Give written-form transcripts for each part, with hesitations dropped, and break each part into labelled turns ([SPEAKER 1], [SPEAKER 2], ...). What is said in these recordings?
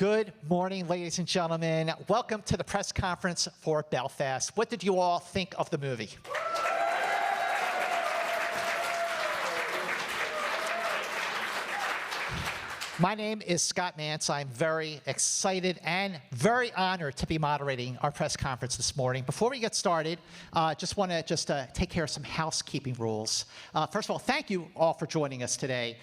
[SPEAKER 1] Good morning, ladies and gentlemen. Welcome to the press conference for Belfast. What did you all think of the movie? My name is Scott Mance. I'm very excited and very honored to be moderating our press conference this morning. Before we get started, just want to take care of some housekeeping rules. First of all, thank you all for joining us today.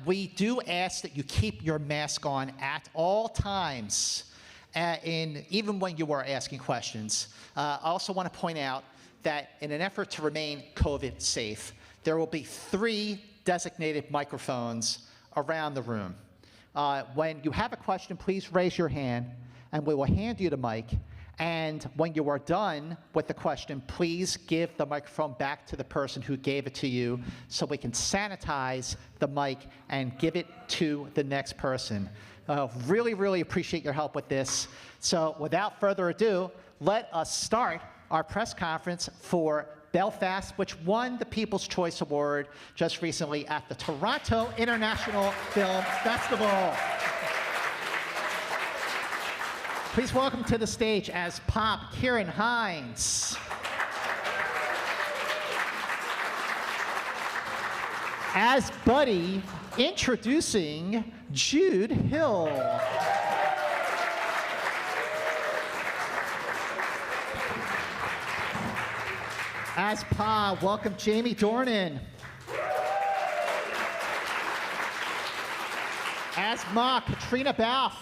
[SPEAKER 1] We do ask that you keep your mask on at all times, even when you are asking questions. I also want to point out that in an effort to remain COVID safe, there will be 3 designated microphones around the room. When you have a question, please raise your hand and we will hand you the mic. And when you are done with the question, please give the microphone back to the person who gave it to you so we can sanitize the mic and give it to the next person. Really, really appreciate your help with this. So without further ado, let us start our press conference for Belfast, which won the People's Choice Award just recently at the Toronto International Film Festival. Please welcome to the stage as Pop, Ciarán Hinds. As Buddy, introducing Jude Hill. As Pa, welcome Jamie Dornan. As Ma, Caitriona Balfe.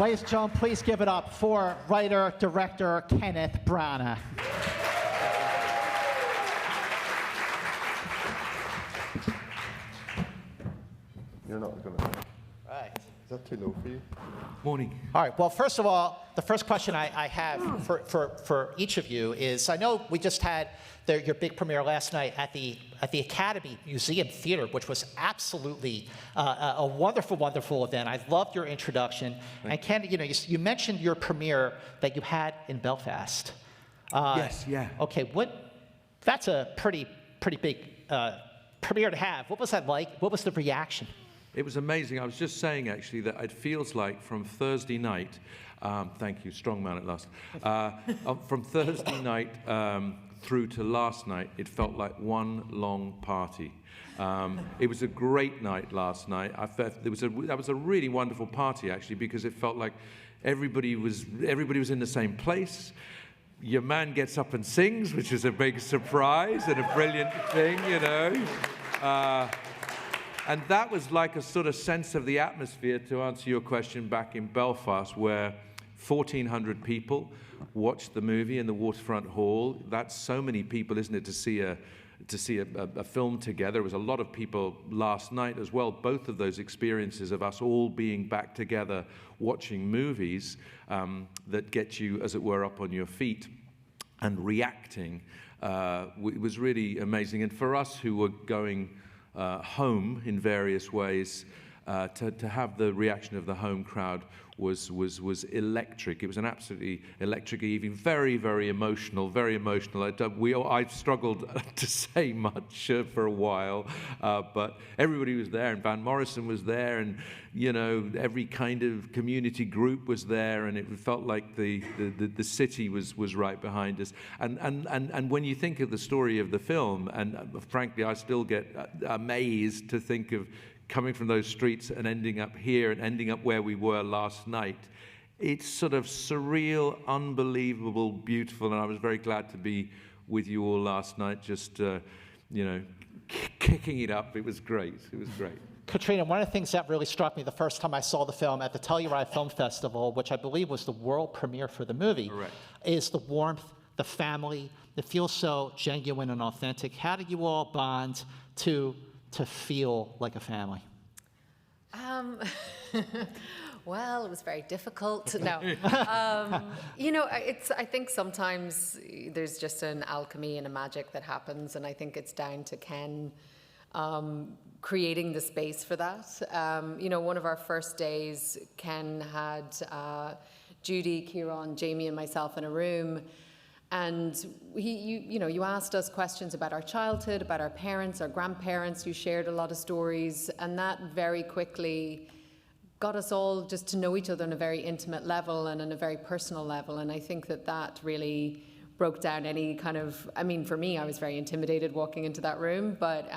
[SPEAKER 1] Ladies and gentlemen, please give it up for writer-director Kenneth Branagh.
[SPEAKER 2] You're not going to.
[SPEAKER 1] Right.
[SPEAKER 2] Is that too low for you?
[SPEAKER 3] Morning.
[SPEAKER 1] All right, well, first of all, the first question I have for each of you is, I know we just had your big premiere last night at the Academy Museum Theater, which was absolutely a wonderful, wonderful event. I loved your introduction. And Ken, you mentioned your premiere that you had in Belfast.
[SPEAKER 3] Yes, yeah.
[SPEAKER 1] Okay, that's a pretty big premiere to have. What was that like? What was the reaction?
[SPEAKER 3] It was amazing. I was just saying, actually, that it feels like from Thursday night, thank you, strong man at last, from Thursday night through to last night, it felt like one long party. It was a great night last night. I felt that was a really wonderful party, actually, because it felt like everybody was in the same place. Your man gets up and sings, which is a big surprise and a brilliant thing, And that was like a sort of sense of the atmosphere, to answer your question, back in Belfast, where 1,400 people watched the movie in the Waterfront Hall. That's so many people, isn't it, to see a film together. There was a lot of people last night as well. Both of those experiences of us all being back together watching movies that get you, as it were, up on your feet and reacting was really amazing. And for us who were going home in various ways, to have the reaction of the home crowd was electric. It was an absolutely electric evening, very, very emotional, very emotional. I've struggled to say much for a while, but everybody was there, and Van Morrison was there, and every kind of community group was there, and it felt like the city was right behind us. And when you think of the story of the film, and frankly, I still get amazed to think of coming from those streets and ending up here and ending up where we were last night. It's sort of surreal, unbelievable, beautiful, and I was very glad to be with you all last night, just, kicking it up. It was great. It was great.
[SPEAKER 1] Caitriona, one of the things that really struck me the first time I saw the film at the Telluride Film Festival, which I believe was the world premiere for the movie,
[SPEAKER 3] Correct.
[SPEAKER 1] is the warmth, the family. It feels so genuine and authentic. How did you all bond to feel like a family?
[SPEAKER 4] Well, it was very difficult. No, I think sometimes there's just an alchemy and a magic that happens, and I think it's down to Ken creating the space for that. One of our first days, Ken had Judy, Ciarán, Jamie, and myself in a room. And you asked us questions about our childhood, about our parents, our grandparents. You shared a lot of stories, and that very quickly got us all just to know each other on a very intimate level and on a very personal level. And I think that really broke down any kind of, I mean, for me, I was very intimidated walking into that room, but,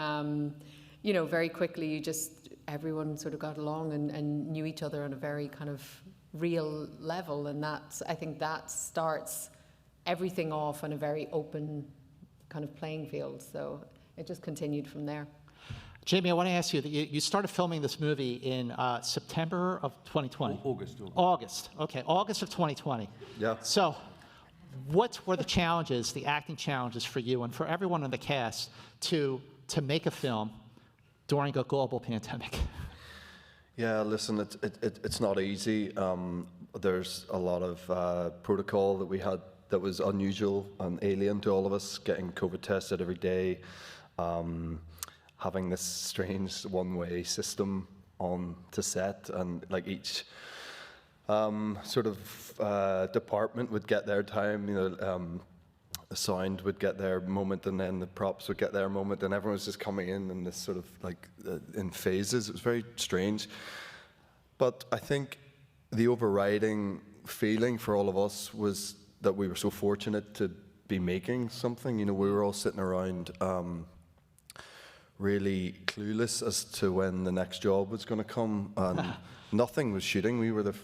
[SPEAKER 4] very quickly everyone sort of got along and knew each other on a very kind of real level. And I think that starts everything off on a very open kind of playing field. So it just continued from there.
[SPEAKER 1] Jamie, I want to ask you, that you started filming this movie in September of 2020? August. Okay, August of 2020.
[SPEAKER 2] Yeah.
[SPEAKER 1] So what were the challenges, the acting challenges for you and for everyone in the cast to make a film during a global pandemic?
[SPEAKER 2] Yeah, listen, it's not easy. There's a lot of protocol that we had that was unusual and alien to all of us, getting COVID tested every day, having this strange one-way system on to set, and like each sort of department would get their time, the sound would get their moment, and then the props would get their moment, and everyone was just coming in this sort of like in phases. It was very strange. But I think the overriding feeling for all of us was that we were so fortunate to be making something. We were all sitting around really clueless as to when the next job was going to come, and nothing was shooting. We were the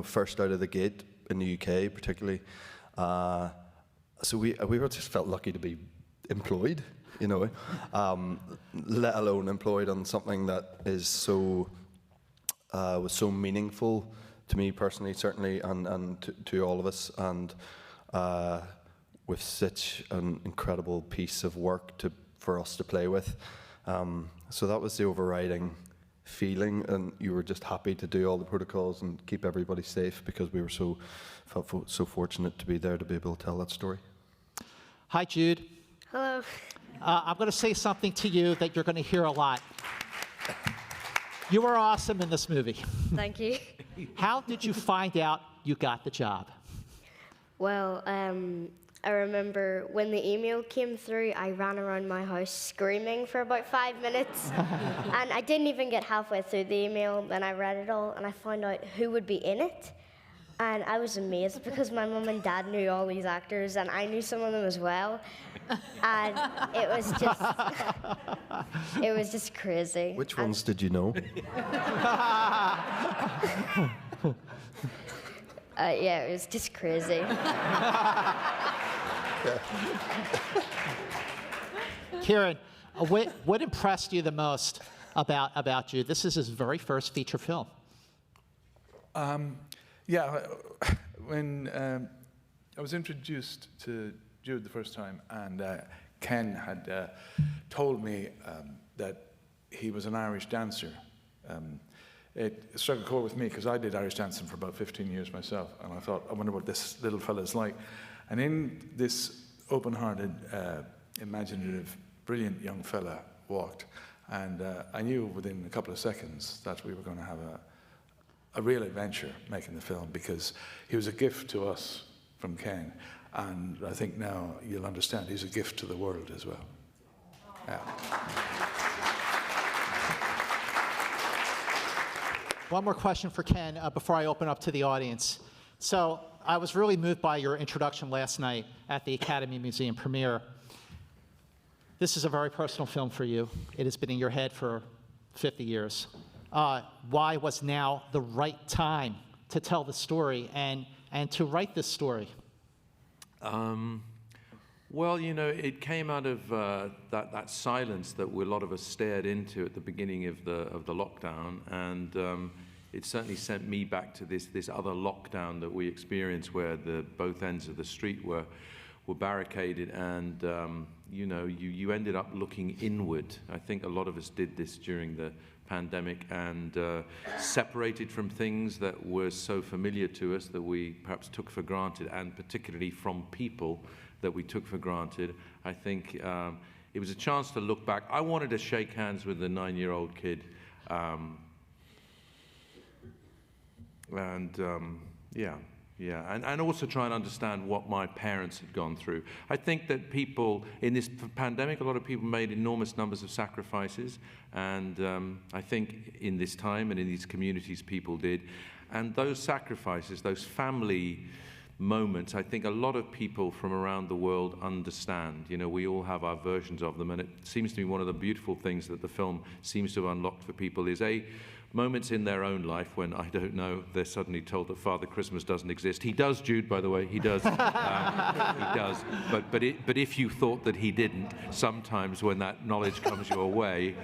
[SPEAKER 2] first out of the gate in the UK, particularly. So we were just felt lucky to be employed, let alone employed on something that is so was so meaningful to me personally, certainly, and to all of us, and with such an incredible piece of work for us to play with. So that was the overriding feeling, and you were just happy to do all the protocols and keep everybody safe, because we were felt so fortunate to be there to be able to tell that story.
[SPEAKER 1] Hi, Jude.
[SPEAKER 5] Hello.
[SPEAKER 1] I'm going to say something to you that you're going to hear a lot. You were awesome in this movie.
[SPEAKER 5] Thank you.
[SPEAKER 1] How did you find out you got the job?
[SPEAKER 5] Well, I remember when the email came through, I ran around my house screaming for about 5 minutes. And I didn't even get halfway through the email, then I read it all, and I found out who would be in it. And I was amazed, because my mum and dad knew all these actors, and I knew some of them as well. And it was just crazy.
[SPEAKER 2] Which ones did you know?
[SPEAKER 5] Yeah, it was just crazy.
[SPEAKER 1] Ciarán, what impressed you the most about Jude? This is his very first feature film.
[SPEAKER 6] Yeah, when I was introduced to Jude the first time, and Ken had told me that he was an Irish dancer. It struck a chord with me, because I did Irish dancing for about 15 years myself, and I thought, I wonder what this little fella's like. And in this open-hearted, imaginative, brilliant young fella walked, and I knew within a couple of seconds that we were going to have a real adventure making the film, because he was a gift to us from Ken, and I think now you'll understand he's a gift to the world as well. Yeah.
[SPEAKER 1] One more question for Ken before I open up to the audience. So I was really moved by your introduction last night at the Academy Museum premiere. This is a very personal film for you. It has been in your head for 50 years. Why was now the right time to tell the story and to write this story?
[SPEAKER 3] Well, it came out of that silence that a lot of us stared into at the beginning of the lockdown, and it certainly sent me back to this other lockdown that we experienced, where both ends of the street were barricaded, and you ended up looking inward. I think a lot of us did this during the pandemic, and separated from things that were so familiar to us that we perhaps took for granted, and particularly from people that we took for granted. I think it was a chance to look back. I wanted to shake hands with the 9-year-old kid, Yeah, and also try and understand what my parents had gone through. I think that people, in this pandemic, a lot of people made enormous numbers of sacrifices, and I think in this time and in these communities people did. And those sacrifices, those family moments, I think a lot of people from around the world understand. You know, we all have our versions of them, and it seems to me one of the beautiful things that the film seems to have unlocked for people is moments in their own life when, I don't know, they're suddenly told that Father Christmas doesn't exist. He does, Jude, by the way, he does. He does. But if you thought that he didn't, sometimes when that knowledge comes your way,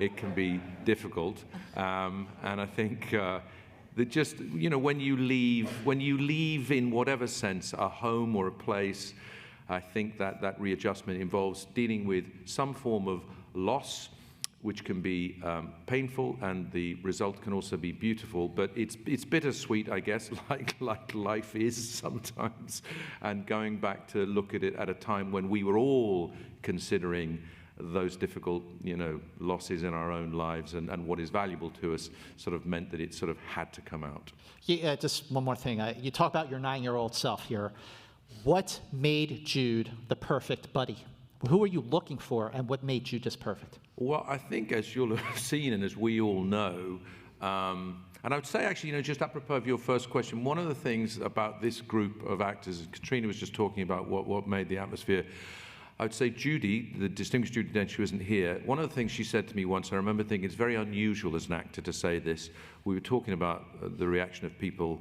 [SPEAKER 3] it can be difficult. And I think that just, you know, when you leave in whatever sense, a home or a place, I think that readjustment involves dealing with some form of loss, which can be painful, and the result can also be beautiful. But it's bittersweet, I guess, like life is sometimes. And going back to look at it at a time when we were all considering those difficult, you know, losses in our own lives and what is valuable to us, sort of meant that it sort of had to come out.
[SPEAKER 1] Yeah, just one more thing. You talk about your 9-year-old self here. What made Jude the perfect buddy? Who are you looking for, and what made Jude just perfect?
[SPEAKER 3] Well, I think, as you'll have seen and as we all know, and I would say, actually, you know, just apropos of your first question, one of the things about this group of actors, and Caitriona was just talking about what made the atmosphere, I would say Judy, the distinguished Judy Dench, who isn't here, one of the things she said to me once, I remember thinking it's very unusual as an actor to say this. We were talking about the reaction of people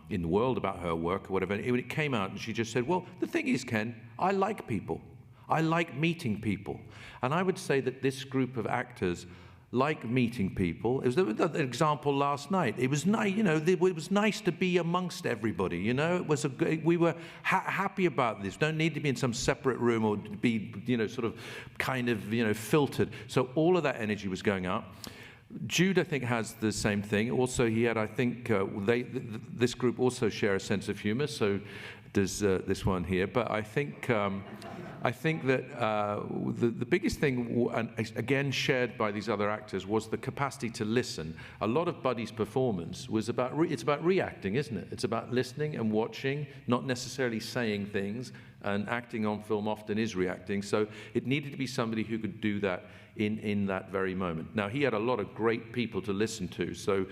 [SPEAKER 3] in the world about her work or whatever, and it came out and she just said, well, the thing is, Ken, I like people. I like meeting people. And I would say that this group of actors like meeting people. It was an example last night. It was nice, you know, it was nice to be amongst everybody, you know. It was we were happy about this. Don't need to be in some separate room or be, you know, sort of kind of, you know, filtered. So all of that energy was going out. Jude, I think, has the same thing. Also, he had, I think, this group also share a sense of humor. So does this one here. But I think that the biggest thing, and again shared by these other actors, was the capacity to listen. A lot of Buddy's performance was about it's about reacting, isn't it? It's about listening and watching, not necessarily saying things. And acting on film often is reacting. So it needed to be somebody who could do that in that very moment. Now, he had a lot of great people to listen to. So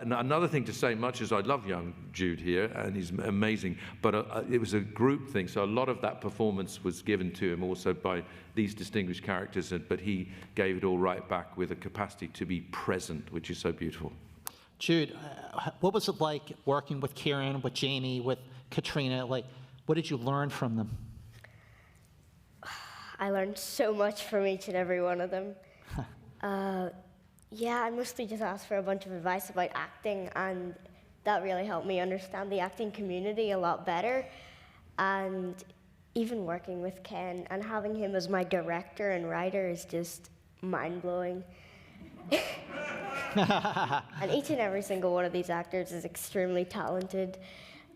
[SPEAKER 3] another thing to say, much as I love young Jude here, and he's amazing, but it was a group thing. So a lot of that performance was given to him also by these distinguished characters, but he gave it all right back with a capacity to be present, which is so beautiful.
[SPEAKER 1] Jude, what was it like working with Ciarán, with Jamie, with Caitriona? Like, what did you learn from them?
[SPEAKER 5] I learned so much from each and every one of them. Yeah, I mostly just asked for a bunch of advice about acting, and that really helped me understand the acting community a lot better. And even working with Ken and having him as my director and writer is just mind-blowing. And each and every single one of these actors is extremely talented,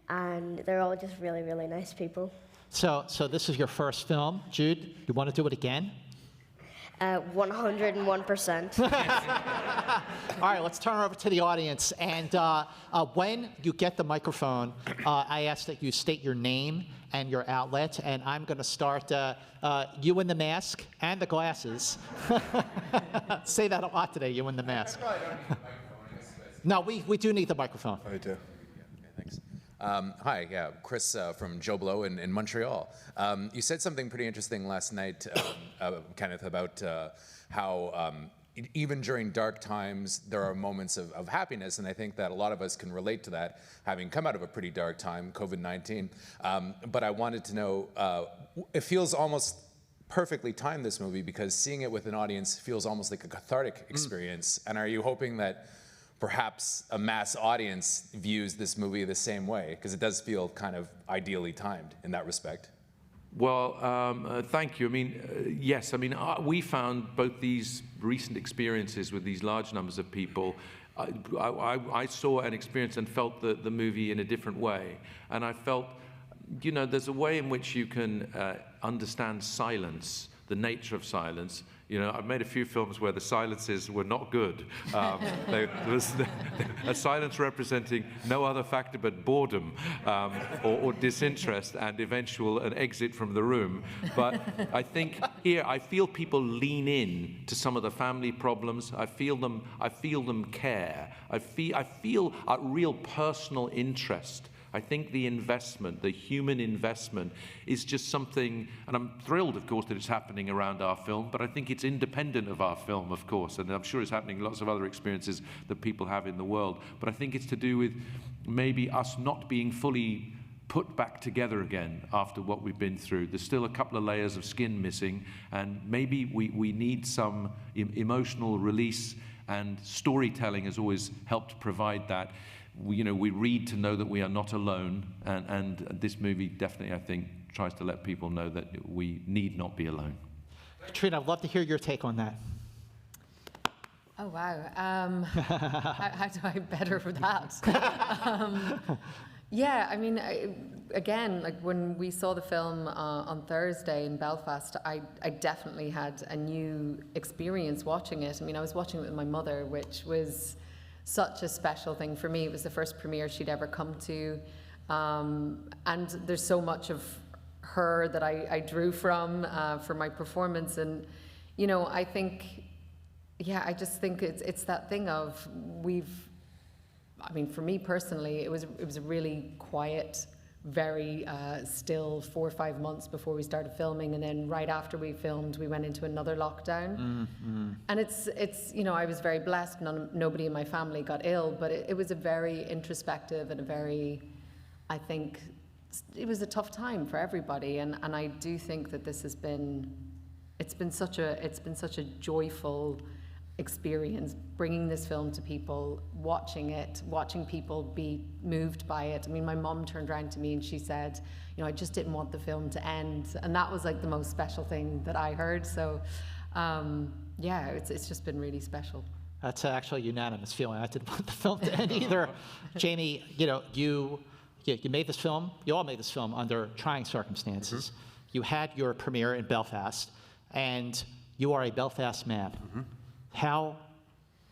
[SPEAKER 5] and they're all just really, really nice people.
[SPEAKER 1] So this is your first film. Jude, you want to do it again?
[SPEAKER 5] 101%.
[SPEAKER 1] All right, let's turn over to the audience. And when you get the microphone, I ask that you state your name and your outlet. And I'm going to start you in the mask and the glasses. Say that a lot today, you in the mask. No, we do need the microphone.
[SPEAKER 2] I do.
[SPEAKER 7] Thanks. Hi, yeah, Chris from Joe Blow in Montreal. You said something pretty interesting last night, Kenneth, about how even during dark times, there are moments of happiness, and I think that a lot of us can relate to that, having come out of a pretty dark time, COVID-19. But I wanted to know, it feels almost perfectly timed, this movie, because seeing it with an audience feels almost like a cathartic experience. And are you hoping that perhaps a mass audience views this movie the same way? Because it does feel kind of ideally timed in that respect.
[SPEAKER 3] Well, thank you. I mean, yes, I mean, we found both these recent experiences with these large numbers of people. I saw and experienced and felt the movie in a different way. And I felt, you know, there's a way in which you can understand silence the nature of silence. You know, I've made a few films where the silences were not good. There was a silence representing no other factor but boredom or disinterest and an exit from the room. But I think here, I feel people lean in to some of the family problems. I feel them care. I feel a real personal interest. I think the investment, the human investment, is just something, and I'm thrilled, of course, that it's happening around our film, but I think it's independent of our film, of course, and I'm sure it's happening in lots of other experiences that people have in the world. But I think it's to do with maybe us not being fully put back together again after what we've been through. There's still a couple of layers of skin missing, and maybe we need some emotional release, and storytelling has always helped provide that. We read to know that we are not alone, and this movie definitely, I think, tries to let people know that we need not be alone.
[SPEAKER 1] Caitriona, I'd love to hear your take on that.
[SPEAKER 4] Oh, wow. How do I better for that? Yeah, I mean, again, like when we saw the film on Thursday in Belfast, I definitely had a new experience watching it. I mean, I was watching it with my mother, which was such a special thing for me. It was the first premiere she'd ever come to. And there's so much of her that I drew from for my performance. And, I think, I just think it's that thing of for me personally, it was a really quiet, very still 4 or 5 months before we started filming, and then right after we filmed, we went into another lockdown. Mm-hmm. And it's I was very blessed. Nobody in my family got ill, but it was a very introspective and I think it was a tough time for everybody. And I do think that it's been such a joyful experience bringing this film to people, watching people be moved by it. I mean, my mom turned around to me and she said, I just didn't want the film to end, and that was like the most special thing that I heard. So it's just been really special.
[SPEAKER 1] That's actually a unanimous feeling. I didn't want the film to end either. Jamie, you made this film, you all made this film under trying circumstances. Mm-hmm. You had your premiere in Belfast, and you are a Belfast man. Mm-hmm.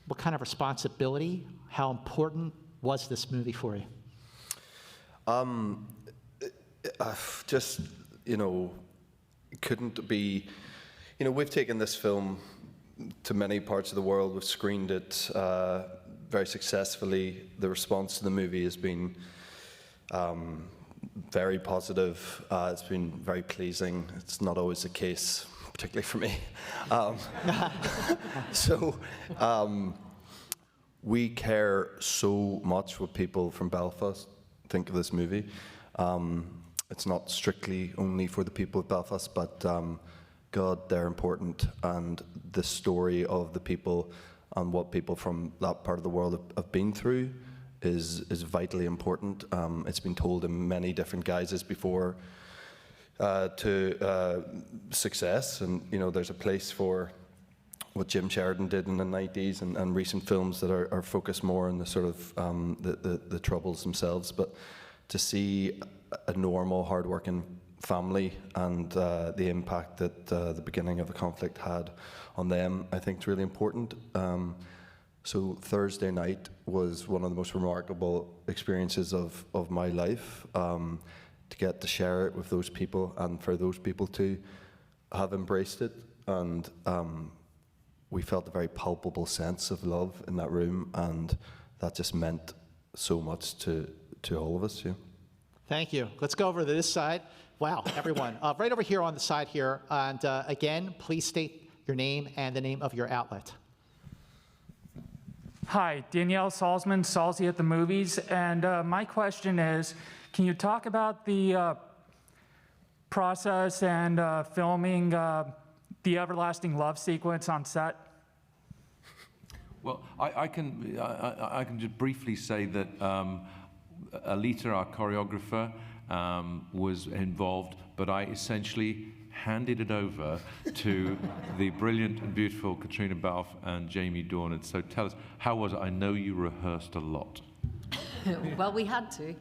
[SPEAKER 1] What kind of responsibility, how important was this movie for you?
[SPEAKER 2] Couldn't be, we've taken this film to many parts of the world. We've screened it very successfully. The response to the movie has been very positive. It's been very pleasing. It's not always the case, particularly for me. We care so much what people from Belfast think of this movie. It's not strictly only for the people of Belfast, but God, they're important, and the story of the people and what people from that part of the world have been through is vitally important. It's been told in many different guises before to success, and there's a place for what Jim Sheridan did in the 90s and recent films that are focused more on the sort of the troubles themselves. But to see a normal, hardworking family and the impact that the beginning of the conflict had on them, I think is really important. So Thursday night was one of the most remarkable experiences of my life. To get to share it with those people, and for those people to have embraced it, and we felt a very palpable sense of love in that room, and that just meant so much to all of us. Yeah.
[SPEAKER 1] Thank you. Let's go over to this side. Wow, everyone. Right over here on the side here, and again, please state your name and the name of your outlet.
[SPEAKER 8] Hi, Danielle Salzman, Salzy at the Movies, and my question is, can you talk about the process and filming the everlasting love sequence on set?
[SPEAKER 3] Well, I can just briefly say that Alita, our choreographer, was involved, but I essentially handed it over to the brilliant and beautiful Caitriona Balfe and Jamie Dornan. So tell us, how was it? I know you rehearsed a lot.
[SPEAKER 4] Well, we had to.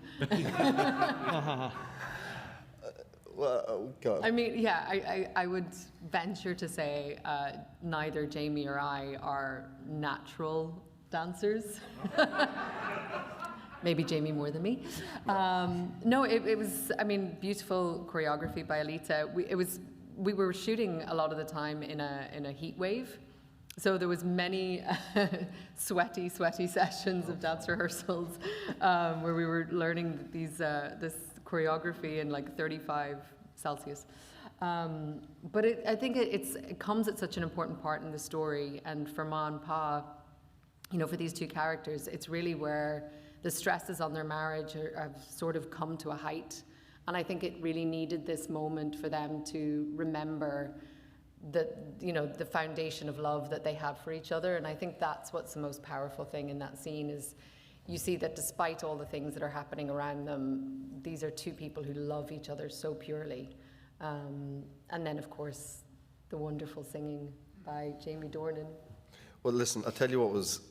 [SPEAKER 2] Well, God.
[SPEAKER 4] I mean, yeah, I would venture to say neither Jamie or I are natural dancers. Maybe Jamie more than me. No, it was, I mean, beautiful choreography by Alita. We were shooting a lot of the time in a heat wave. So there was many sweaty sessions of dance rehearsals where we were learning this choreography in like 35 Celsius. But I think it comes at such an important part in the story. And for Ma and Pa, you know, for these two characters, it's really where the stresses on their marriage have sort of come to a height. And I think it really needed this moment for them to remember the foundation of love that they have for each other. And I think that's what's the most powerful thing in that scene is you see that despite all the things that are happening around them, these are two people who love each other so purely. And then, of course, the wonderful singing by Jamie Dornan.
[SPEAKER 2] Well, listen, I'll tell you what was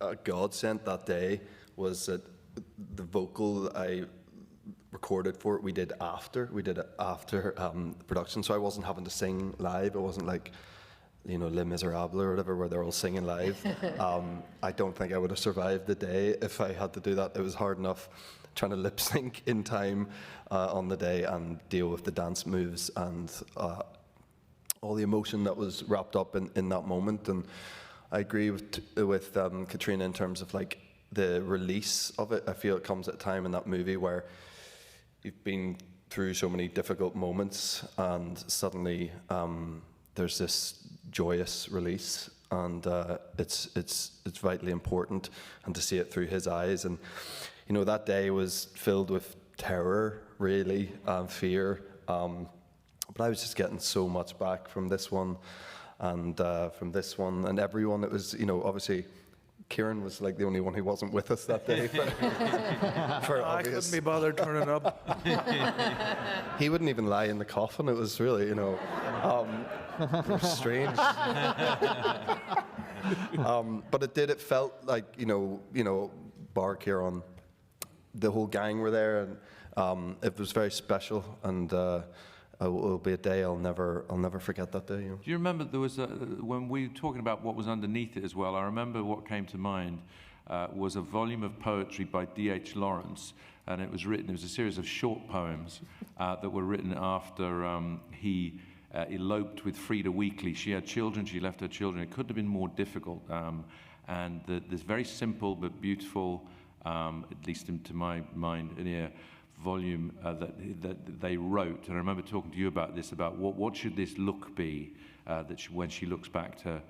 [SPEAKER 2] a godsend that day was that the vocal that I recorded for it, we did it after the production, so I wasn't having to sing live. It wasn't like, you know, Les Miserables or whatever, where they're all singing live. I don't think I would have survived the day if I had to do that. It was hard enough trying to lip sync in time on the day and deal with the dance moves and all the emotion that was wrapped up in that moment. And I agree with Caitriona in terms of like the release of it. I feel it comes at a time in that movie where you've been through so many difficult moments and suddenly there's this joyous release, and it's vitally important, and to see it through his eyes. And you know, that day was filled with terror, really, and fear, but I was just getting so much back from this one and everyone. It was, you know, obviously Ciarán was like the only one who wasn't with us that day. For
[SPEAKER 6] I couldn't be bothered turning up.
[SPEAKER 2] He wouldn't even lie in the coffin. It was really, you know, strange. But it felt like, you know, bar Ciarán, the whole gang were there, and it was very special, and it will be a day I'll never forget that day. You know?
[SPEAKER 3] Do you remember there was when we were talking about what was underneath it as well? I remember what came to mind was a volume of poetry by D.H. Lawrence, and it was a series of short poems that were written after he eloped with Frida Weekly. She had children. She left her children. It couldn't have been more difficult. And this very simple but beautiful, at least to my mind and ear, volume that they wrote. And I remember talking to you about this, about what should this look be when she looks back to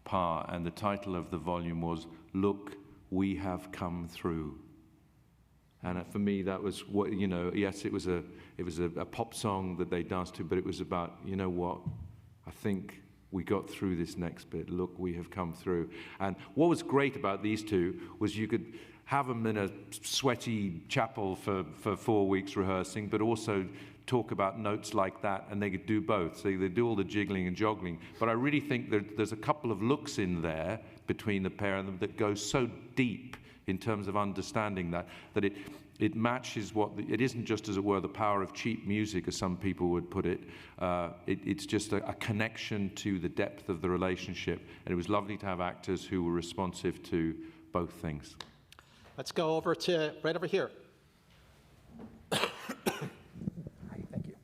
[SPEAKER 3] Pa. And the title of the volume was "Look, We Have Come Through." And for me, that was what, you know. Yes, it was a pop song that they danced to, but it was about, you know what, I think we got through this next bit. Look, we have come through. And what was great about these two was you could have them in a sweaty chapel for 4 weeks rehearsing, but also talk about notes like that, and they could do both. So they do all the jiggling and joggling. But I really think there's a couple of looks in there between the pair of them that go so deep in terms of understanding that it matches it isn't just, as it were, the power of cheap music, as some people would put it. It's just a connection to the depth of the relationship. And it was lovely to have actors who were responsive to both things.
[SPEAKER 1] Let's go over to right over here.
[SPEAKER 8] Hi, thank you.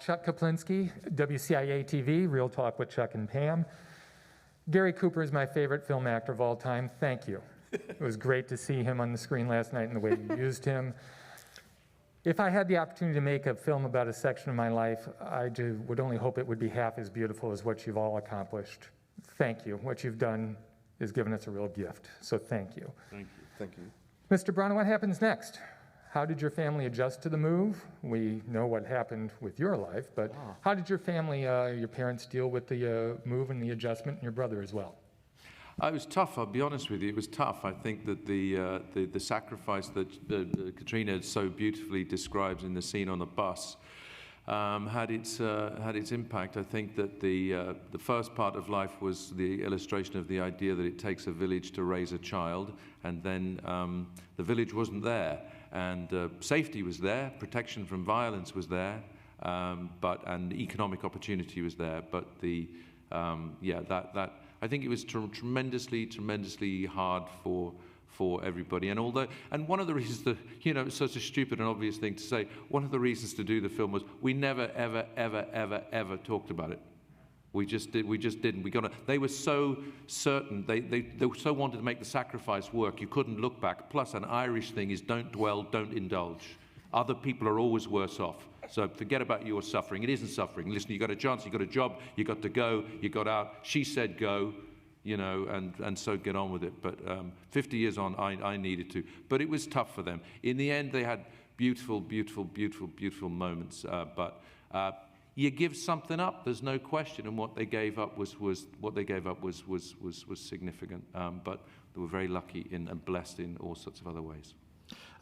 [SPEAKER 8] Chuck Kaplinski, WCIA TV, Real Talk with Chuck and Pam. Gary Cooper is my favorite film actor of all time. Thank you. It was great to see him on the screen last night and the way you used him. If I had the opportunity to make a film about a section of my life, I would only hope it would be half as beautiful as what you've all accomplished. Thank you. What you've done has given us a real gift, so thank you.
[SPEAKER 3] Thank you.
[SPEAKER 2] Thank you.
[SPEAKER 8] Mr. Branagh, what happens next? How did your family adjust to the move? We know what happened with your life, but how did your family, your parents, deal with the move and the adjustment, and your brother as well?
[SPEAKER 3] It was tough, I'll be honest with you. It was tough. I think that the sacrifice that Caitriona so beautifully describes in the scene on the bus had its impact. I think that the first part of life was the illustration of the idea that it takes a village to raise a child, and then the village wasn't there. and safety was there, protection from violence was there, and economic opportunity was there. But I think it was tremendously hard for everybody. And one of the reasons that, it's such a stupid and obvious thing to say, one of the reasons to do the film was we never, ever talked about it. We just didn't. They were so certain, they so wanted to make the sacrifice work, you couldn't look back. Plus, an Irish thing is don't dwell, don't indulge. Other people are always worse off. So forget about your suffering. It isn't suffering. Listen, you got a chance, you got a job, you got to go, you got out. She said go, and so get on with it. But 50 years on, I needed to. But it was tough for them. In the end, they had beautiful moments. But you give something up. There's no question. And what they gave up was significant. But they were very lucky and blessed in all sorts of other ways.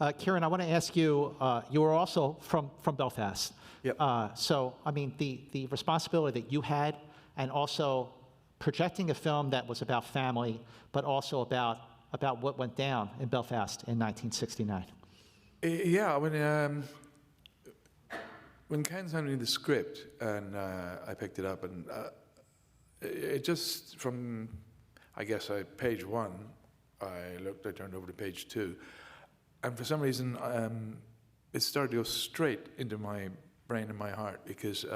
[SPEAKER 1] Ciarán, I want to ask you, you were also from Belfast.
[SPEAKER 6] Yep.
[SPEAKER 1] So, I mean, the responsibility that you had, and also projecting a film that was about family, but also about what went down in Belfast in 1969.
[SPEAKER 6] Yeah, when Ken sent me the script and I picked it up, and it just from, I guess, page 1, I turned over to page 2, and for some reason it started to go straight into my brain and my heart, because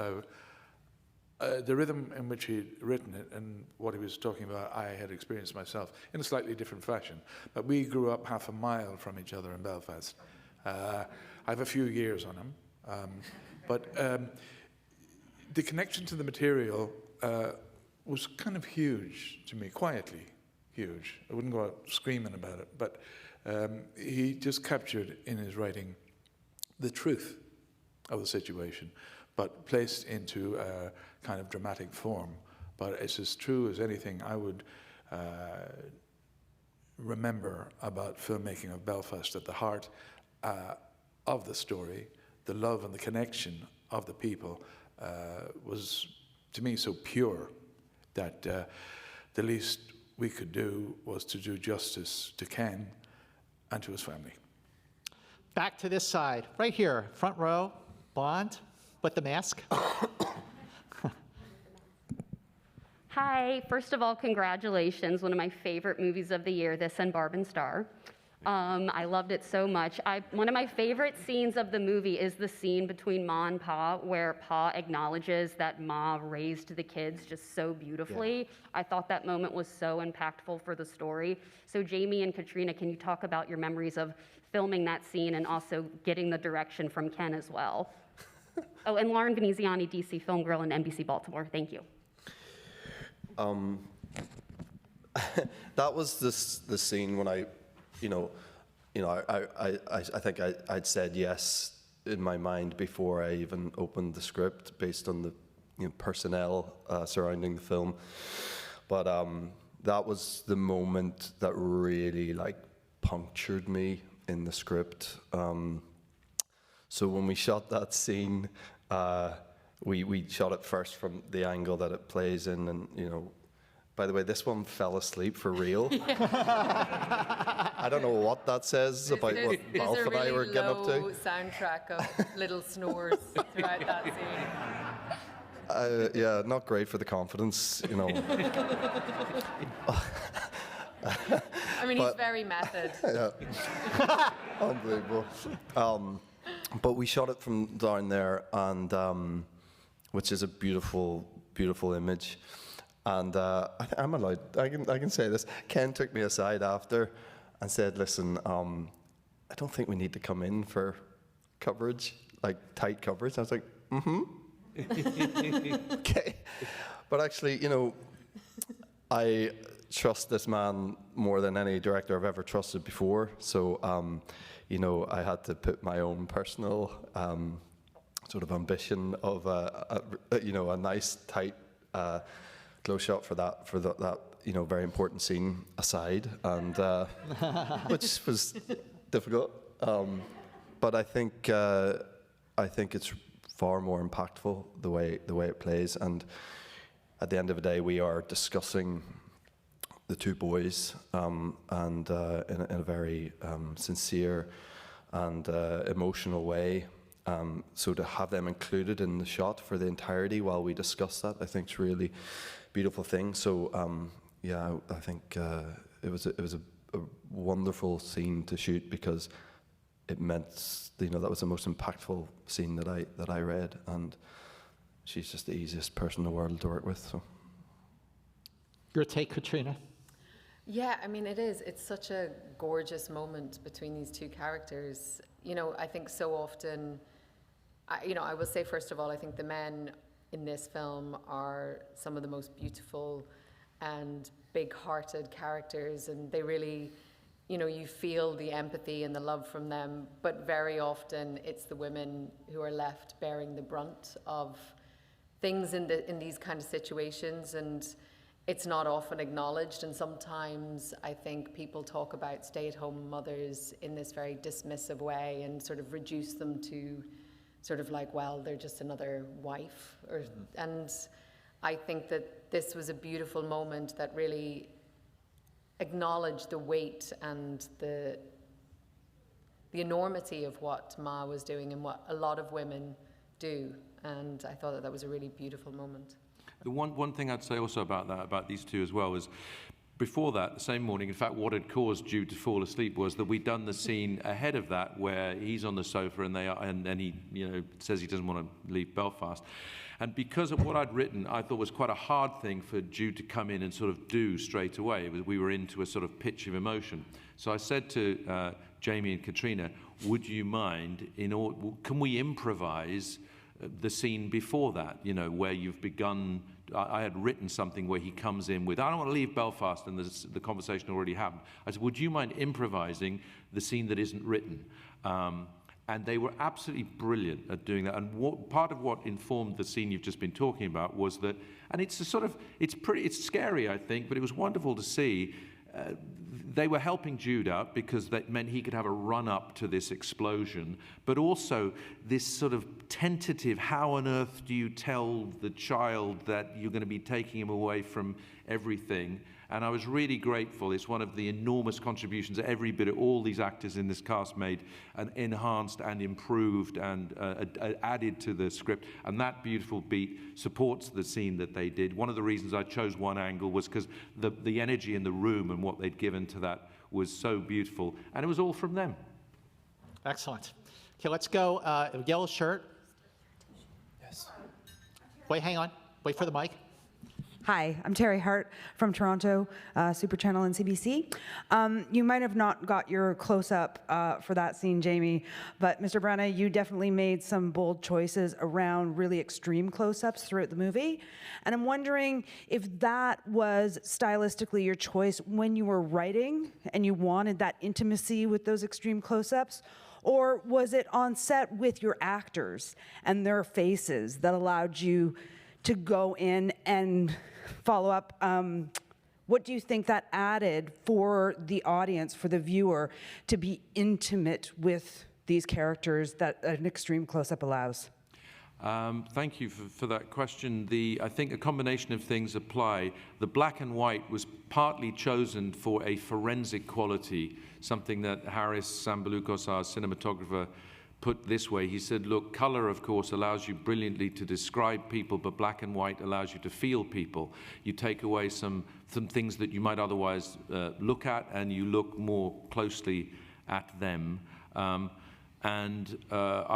[SPEAKER 6] the rhythm in which he'd written it and what he was talking about, I had experienced myself in a slightly different fashion. But we grew up half a mile from each other in Belfast. I have a few years on him. But the connection to the material was kind of huge to me, quietly huge. I wouldn't go out screaming about it, but he just captured in his writing the truth of the situation, but placed into a kind of dramatic form. But it's as true as anything I would remember about filmmaking of Belfast. At the heart of the story, the love and the connection of the people was, to me, so pure that the least we could do was to do justice to Ken and to his family.
[SPEAKER 1] Back to this side, right here, front row, blonde, with the mask.
[SPEAKER 9] Hi, first of all, congratulations. One of my favorite movies of the year, this and Barb and Star. I loved it so much. One of my favorite scenes of the movie is the scene between Ma and Pa, where Pa acknowledges that Ma raised the kids just so beautifully. Yeah. I thought that moment was so impactful for the story. So Jamie and Caitriona, can you talk about your memories of filming that scene and also getting the direction from Ken as well? Oh, and Lauren Veneziani, DC Film Girl and NBC Baltimore. Thank you.
[SPEAKER 2] That was the scene when I think I'd said yes in my mind before I even opened the script, based on the personnel surrounding the film. But that was the moment that really punctured me in the script. So when we shot that scene, we shot it first from the angle that it plays in, and by the way, this one fell asleep for real. I don't know what that says about what Balfe and I were getting up to.
[SPEAKER 4] There's a really low soundtrack of little snores throughout that scene.
[SPEAKER 2] Yeah, not great for the confidence,
[SPEAKER 4] I mean, he's very method.
[SPEAKER 2] Yeah. Unbelievable. But we shot it from down there, and which is a beautiful, beautiful image. And I'm allowed, I can say this. Ken took me aside after and said, listen, I don't think we need to come in for coverage, tight coverage. I was like, okay. But actually, I trust this man more than any director I've ever trusted before. So, I had to put my own personal sort of ambition of a nice, tight close shot for that very important scene aside, and which was difficult. But I think it's far more impactful the way it plays, and at the end of the day, we are discussing the two boys, and in a very sincere and emotional way. So to have them included in the shot for the entirety while we discuss that, I think is really beautiful thing. So yeah, I think it was a wonderful scene to shoot, because it meant, you know, that was the most impactful scene that I read, and she's just the easiest person in the world to work with. So,
[SPEAKER 1] Your take, Caitriona?
[SPEAKER 4] Yeah, I mean, it is. It's such a gorgeous moment between these two characters. You know, I think so often, I will say, first of all, I think the men in this film are some of the most beautiful and big-hearted characters, and they really, you know, you feel the empathy and the love from them, but very often it's the women who are left bearing the brunt of things in these kind of situations, and it's not often acknowledged. And sometimes I think people talk about stay-at-home mothers in this very dismissive way and sort of reduce them to sort of like, well, they're just another wife. And I think that this was a beautiful moment that really acknowledged the weight and the enormity of what Ma was doing and what a lot of women do. And I thought that was a really beautiful moment.
[SPEAKER 3] The one thing I'd say also about these two as well is, before that, the same morning, in fact, what had caused Jude to fall asleep was that we'd done the scene ahead of that where he's on the sofa and he, you know, says he doesn't want to leave Belfast. And because of what I'd written, I thought was quite a hard thing for Jude to come in and sort of do straight away. We were into a sort of pitch of emotion. So I said to Jamie and Caitriona, would you mind, can we improvise the scene before that, you know, where you've begun. I had written something where he comes in with, I don't want to leave Belfast, and the conversation already happened. I said, would you mind improvising the scene that isn't written? And they were absolutely brilliant at doing that. And part of what informed the scene you've just been talking about was that, and it's it's scary, I think, but it was wonderful to see. They were helping Jude out because that meant he could have a run-up to this explosion, but also this sort of tentative, how on earth do you tell the child that you're going to be taking him away from everything? And I was really grateful. It's one of the enormous contributions every bit of all these actors in this cast made, and enhanced and improved and added to the script. And that beautiful beat supports the scene that they did. One of the reasons I chose one angle was because the energy in the room and what they'd given to that was so beautiful. And it was all from them.
[SPEAKER 1] Excellent. Okay, let's go. Yellow shirt.
[SPEAKER 10] Yes.
[SPEAKER 1] Wait, hang on. Wait for the mic.
[SPEAKER 10] Hi, I'm Terry Hart from Toronto, Super Channel and CBC. You might have not got your close-up for that scene, Jamie, but Mr. Branagh, you definitely made some bold choices around really extreme close-ups throughout the movie. And I'm wondering if that was stylistically your choice when you were writing and you wanted that intimacy with those extreme close-ups, or was it on set with your actors and their faces that allowed you to go in and follow up? What do you think that added for the audience, for the viewer, to be intimate with these characters that an extreme close-up allows?
[SPEAKER 3] Thank you for that question. I think a combination of things apply. The black and white was partly chosen for a forensic quality, something that Harris Sambalukos, our cinematographer, put this way. He said, look, color, of course, allows you brilliantly to describe people, but black and white allows you to feel people. You take away some things that you might otherwise look at, and you look more closely at them. I've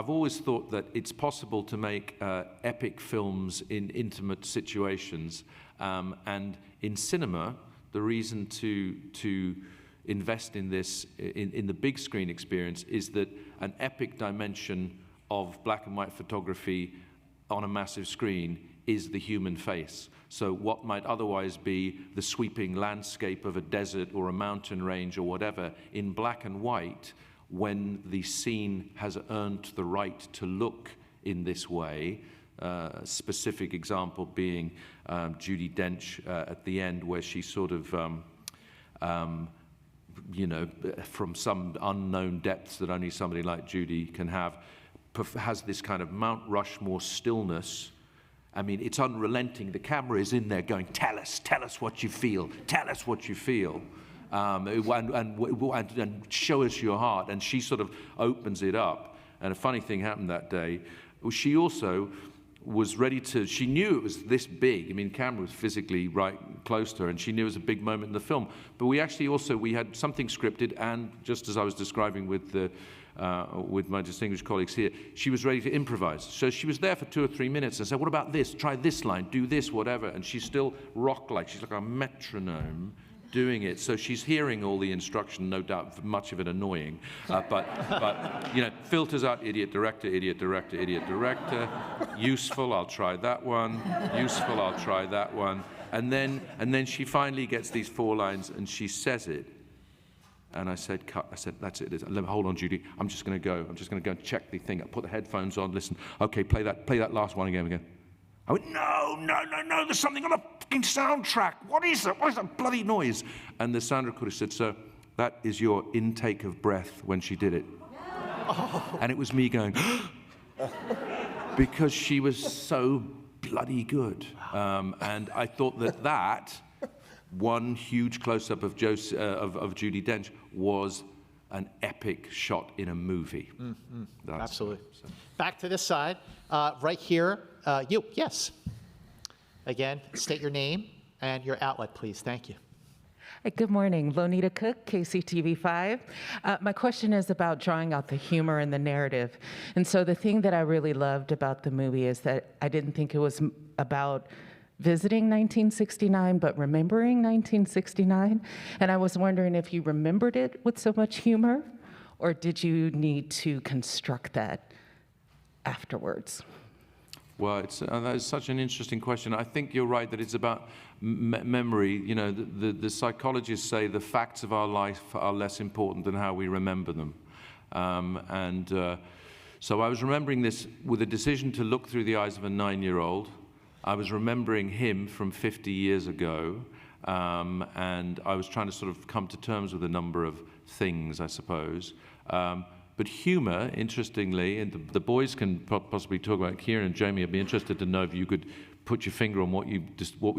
[SPEAKER 3] always thought that it's possible to make epic films in intimate situations. And in cinema, the reason to invest in this, in the big screen experience, is that an epic dimension of black and white photography on a massive screen is the human face. So what might otherwise be the sweeping landscape of a desert or a mountain range or whatever, in black and white, when the scene has earned the right to look in this way, a specific example being Judy Dench at the end, where she sort of you know, from some unknown depths that only somebody like Judy can have, has this kind of Mount Rushmore stillness. I mean, it's unrelenting. The camera is in there going, tell us what you feel, tell us what you feel. and show us your heart. And she sort of opens it up. And a funny thing happened that day. She also was ready to, she knew it was this big. I mean, the camera was physically right close to her, and she knew it was a big moment in the film. But we actually also, we had something scripted, and just as I was describing with my distinguished colleagues here, she was ready to improvise. So she was there for 2 or 3 minutes and said, what about this? Try this line, do this, whatever. And she's still rock-like. She's like a metronome doing it. So she's hearing all the instruction, no doubt, much of it annoying. But you know, filters out idiot director, idiot director, idiot director. Useful, I'll try that one. Useful, I'll try that one. And then she finally gets these 4 lines and she says it. And I said, cut. I said, that's it. Hold on, Judy. I'm just going to go. I'm just going to go and check the thing. I put the headphones on. Listen. Okay, play that last one again. I went, no. There's something on the fucking soundtrack. What is it? What is that bloody noise? And the sound recorder said, sir, that is your intake of breath when she did it. Oh. And it was me going, because she was so bloody good. And I thought that one huge close-up of Judy Dench was an epic shot in a movie.
[SPEAKER 1] Absolutely. Back to this side, right here. You, yes. Again, state your name and your outlet, please. Thank you.
[SPEAKER 11] Good morning, Lonita Cook, KCTV5. My question is about drawing out the humor in the narrative. And so the thing that I really loved about the movie is that I didn't think it was about visiting 1969, but remembering 1969. And I was wondering if you remembered it with so much humor, or did you need to construct that afterwards?
[SPEAKER 3] Well, that is such an interesting question. I think you're right that it's about memory. You know, the psychologists say the facts of our life are less important than how we remember them. So I was remembering this with a decision to look through the eyes of a 9-year-old. I was remembering him from 50 years ago, and I was trying to sort of come to terms with a number of things, I suppose. But humor, interestingly, and the boys can possibly talk about, Ciarán and Jamie, I'd be interested to know if you could put your finger on what you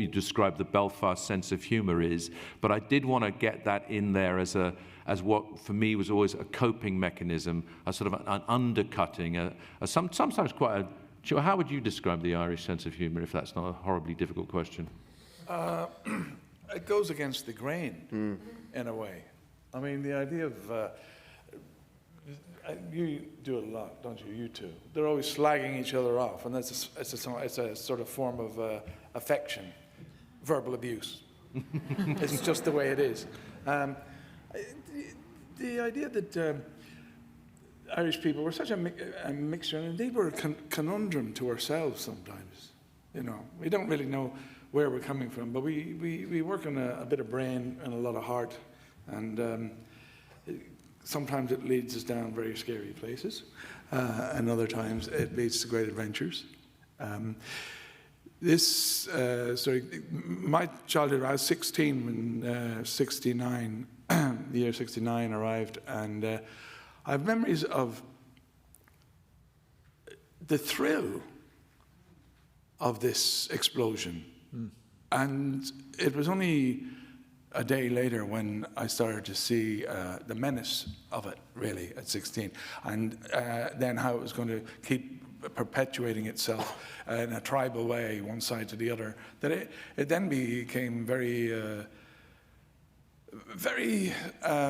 [SPEAKER 3] describe the Belfast sense of humor is. But I did want to get that in there as what for me was always a coping mechanism, a sort of an undercutting, sometimes quite a. How would you describe the Irish sense of humor, if that's not a horribly difficult question?
[SPEAKER 6] It goes against the grain, in a way. I mean, the idea of you do it a lot, don't you? You two. They're always slagging each other off, and it's a sort of form of affection, verbal abuse. It's just the way it is. The idea that Irish people were such a mixture, and indeed we're a conundrum to ourselves sometimes. You know, we don't really know where we're coming from, but we work on a bit of brain and a lot of heart, and sometimes it leads us down very scary places, and other times it leads to great adventures. My childhood, I was 16 when 69, the year 69 arrived, and I have memories of the thrill of this explosion. And it was only a day later when I started to see the menace of it, really, at 16. And then how it was going to keep perpetuating itself in a tribal way, one side to the other. That it then became very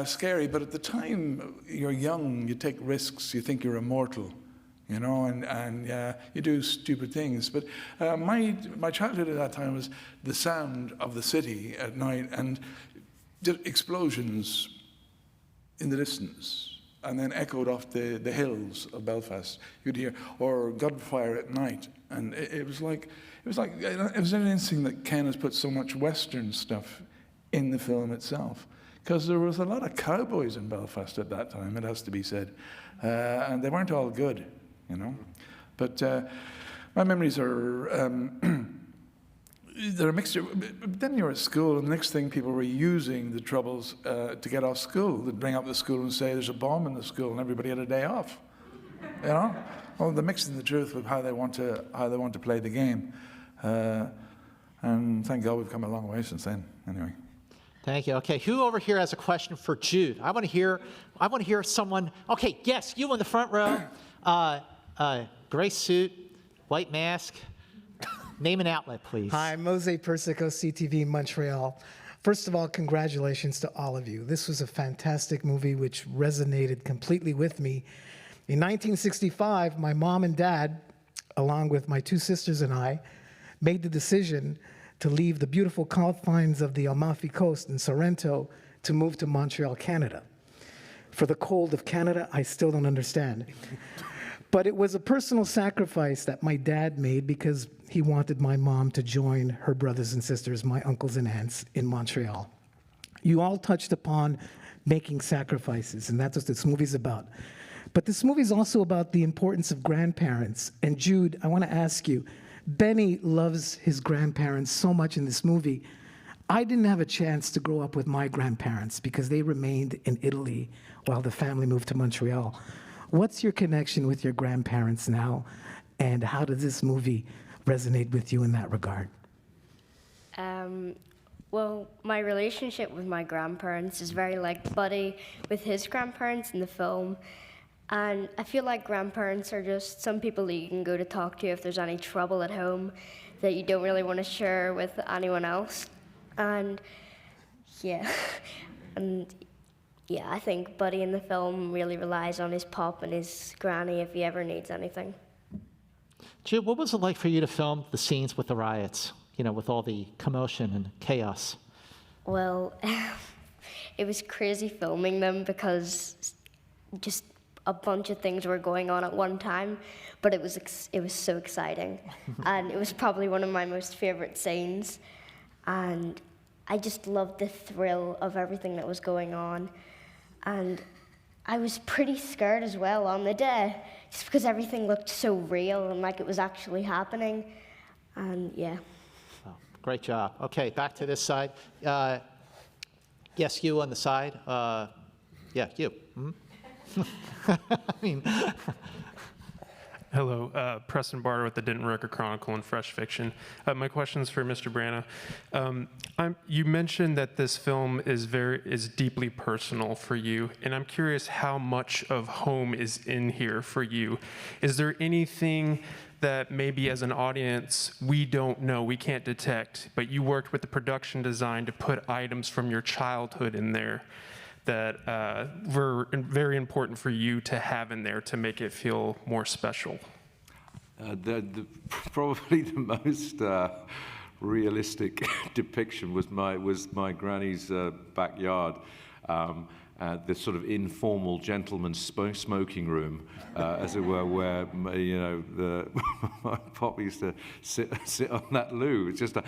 [SPEAKER 6] scary, but at the time, you're young, you take risks, you think you're immortal, you know, and you do stupid things. But my childhood at that time was the sound of the city at night and the explosions in the distance, and then echoed off the hills of Belfast. You'd hear, or gunfire at night, and it was an instinct that Ken has put so much Western stuff in the film itself, because there was a lot of cowboys in Belfast at that time, it has to be said, and they weren't all good, you know. But my memories are, they're a mixture. But then you're at school, and the next thing, people were using the troubles to get off school. They'd bring up the school and say there's a bomb in the school, and everybody had a day off, you know. Well, they're mixing the truth with how they want to play the game, and thank God we've come a long way since then. Anyway.
[SPEAKER 1] Thank you. Okay, who over here has a question for Jude? I want to hear someone. Okay, yes, you in the front row. Gray suit, white mask. Name and outlet, please.
[SPEAKER 12] Hi, Mose Persico, CTV Montreal. First of all, congratulations to all of you. This was a fantastic movie which resonated completely with me. In 1965, my mom and dad, along with my two sisters and I, made the decision to leave the beautiful confines of the Amalfi Coast in Sorrento to move to Montreal, Canada. For the cold of Canada, I still don't understand. But it was a personal sacrifice that my dad made because he wanted my mom to join her brothers and sisters, my uncles and aunts, in Montreal. You all touched upon making sacrifices, and that's what this movie's about. But this movie's also about the importance of grandparents. And Jude, I want to ask you, Benny loves his grandparents so much in this movie. I didn't have a chance to grow up with my grandparents because they remained in Italy while the family moved to Montreal. What's your connection with your grandparents now, and how does this movie resonate with you in that regard?
[SPEAKER 5] Well, my relationship with my grandparents is very like Buddy with his grandparents in the film. And I feel like grandparents are just some people that you can go to talk to if there's any trouble at home that you don't really want to share with anyone else. And yeah, I think Buddy in the film really relies on his pop and his granny if he ever needs anything.
[SPEAKER 1] Jude, what was it like for you to film the scenes with the riots, with all the commotion and chaos?
[SPEAKER 5] Well, it was crazy filming them because just a bunch of things were going on at one time, but it was so exciting. And it was probably one of my most favorite scenes. And I just loved the thrill of everything that was going on. And I was pretty scared as well on the day, just because everything looked so real and like it was actually happening. And yeah.
[SPEAKER 1] Oh, great job. Okay, back to this side. Yes, you on the side. Yeah, you.
[SPEAKER 13] Hello, Preston Barter with the Denton Record Chronicle and Fresh Fiction. My question is for Mr. Branagh. You mentioned that this film is deeply personal for you, and I'm curious how much of home is in here for you. Is there anything that maybe as an audience we don't know, we can't detect, but you worked with the production design to put items from your childhood in there that were very important for you to have in there to make it feel more special?
[SPEAKER 3] Probably the most realistic depiction was my granny's backyard. The sort of informal gentleman's smoking room, as it were, where my pop used to sit on that loo. It's just a